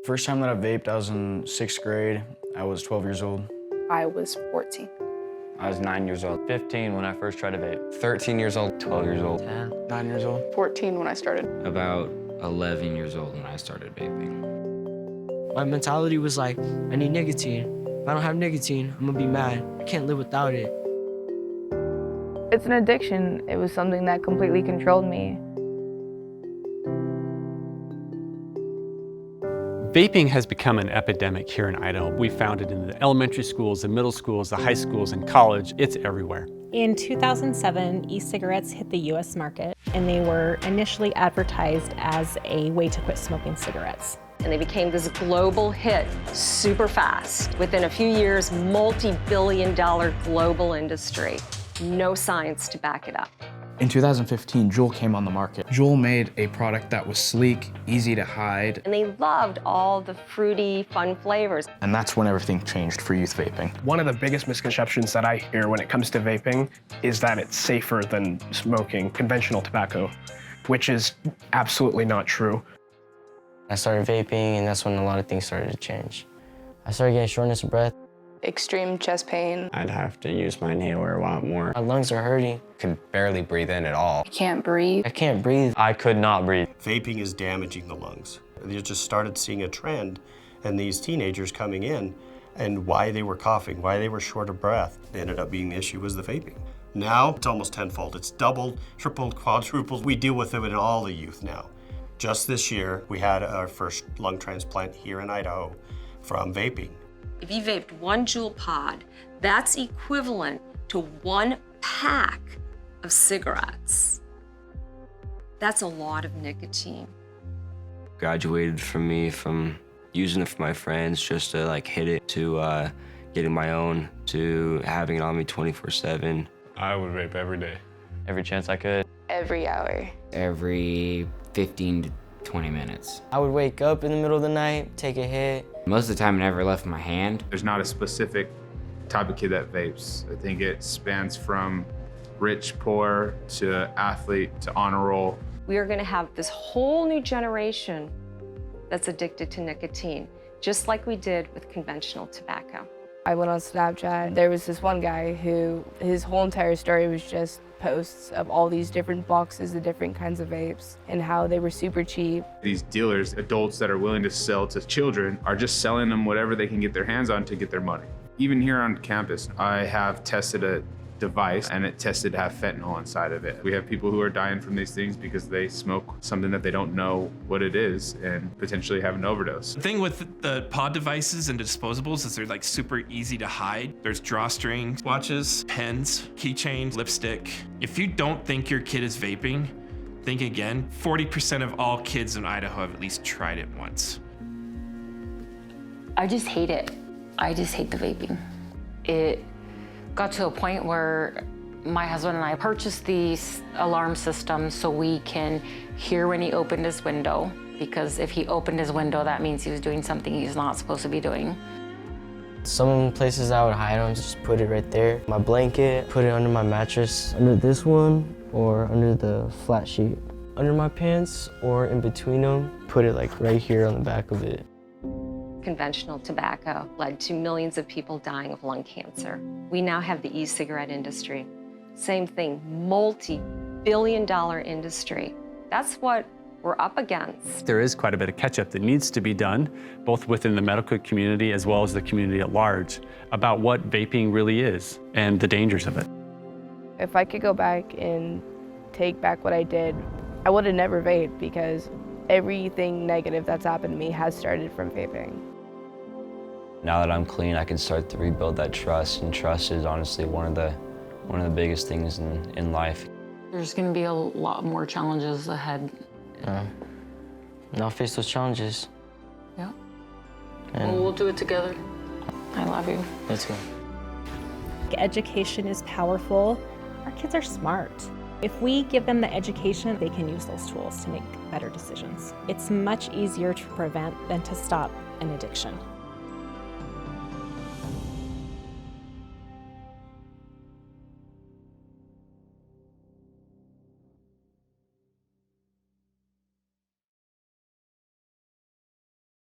First time that I vaped, I was in 6th grade. I was 12 years old. I was 14. I was 9 years old. 15 when I first tried to vape. 13 years old. 12 years old. 9 years old. 14 when I started. About 11 years old when I started vaping. My mentality was like, I need nicotine. If I don't have nicotine, I'm gonna be mad. I can't live without it. It's an addiction. It was something that completely controlled me. Vaping has become an epidemic here in Idaho. We found it in the elementary schools, the middle schools, the high schools, and college. It's everywhere. In 2007, e-cigarettes hit the US market, and they were initially advertised as a way to quit smoking cigarettes. And they became this global hit super fast. Within a few years, multi-billion-dollar global industry. No science to back it up. In 2015, Juul came on the market. Juul made a product that was sleek, easy to hide. And they loved all the fruity, fun flavors. And that's when everything changed for youth vaping. One of the biggest misconceptions that I hear when it comes to vaping is that it's safer than smoking conventional tobacco, which is absolutely not true. I started vaping, and that's when a lot of things started to change. I started getting shortness of breath. Extreme chest pain. I'd have to use my inhaler a lot more. My lungs are hurting. Could barely breathe in at all. I can't breathe. I can't breathe. I could not breathe. Vaping is damaging the lungs. They just started seeing a trend and these teenagers coming in and why they were coughing, why they were short of breath. It ended up being the issue was the vaping. Now it's almost tenfold. It's doubled, tripled, quadrupled. We deal with it in all the youth now. Just this year, we had our first lung transplant here in Idaho from vaping. If you vaped 1 Juul pod, that's equivalent to 1 pack of cigarettes. That's a lot of nicotine. Graduated from me from using it for my friends just to like hit it, to getting my own, to having it on me 24/7. I would vape every day. Every chance I could. Every hour. Every 15 to 20 minutes. I would wake up in the middle of the night, take a hit. Most of the time, it never left my hand. There's not a specific type of kid that vapes. I think it spans from rich, poor, to athlete, to honor roll. We are going to have this whole new generation that's addicted to nicotine, just like we did with conventional tobacco. I went on Snapchat. There was this one guy who, his whole entire story was just posts of all these different boxes of different kinds of vapes and how they were super cheap. These dealers, adults that are willing to sell to children, are just selling them whatever they can get their hands on to get their money. Even here on campus, I have tested a device and it tested to have fentanyl inside of it. We have people who are dying from these things because they smoke something that they don't know what it is and potentially have an overdose. The thing with the pod devices and disposables is they're like super easy to hide. There's drawstrings, watches, pens, keychains, lipstick. If you don't think your kid is vaping, think again. 40% of all kids in Idaho have at least tried it once. I just hate it. I just hate the vaping. It got to a point where my husband and I purchased these alarm systems so we can hear when he opened his window, because if he opened his window, that means he was doing something he's not supposed to be doing. Some places I would hide them, just put it right there. My blanket, put it under my mattress, under this one, or under the flat sheet. Under my pants, or in between them, put it like right here on the back of it. Conventional tobacco led to millions of people dying of lung cancer. We now have the e-cigarette industry. Same thing, multi-billion-dollar industry. That's what we're up against. There is quite a bit of catch-up that needs to be done, both within the medical community as well as the community at large, about what vaping really is and the dangers of it. If I could go back and take back what I did, I would have never vaped, because everything negative that's happened to me has started from vaping. Now that I'm clean, I can start to rebuild that trust, and trust is honestly one of the biggest things in life. There's going to be a lot more challenges ahead. And I'll face those challenges. Yeah. And we'll do it together. I love you. Let's go. Education is powerful. Our kids are smart. If we give them the education, they can use those tools to make better decisions. It's much easier to prevent than to stop an addiction.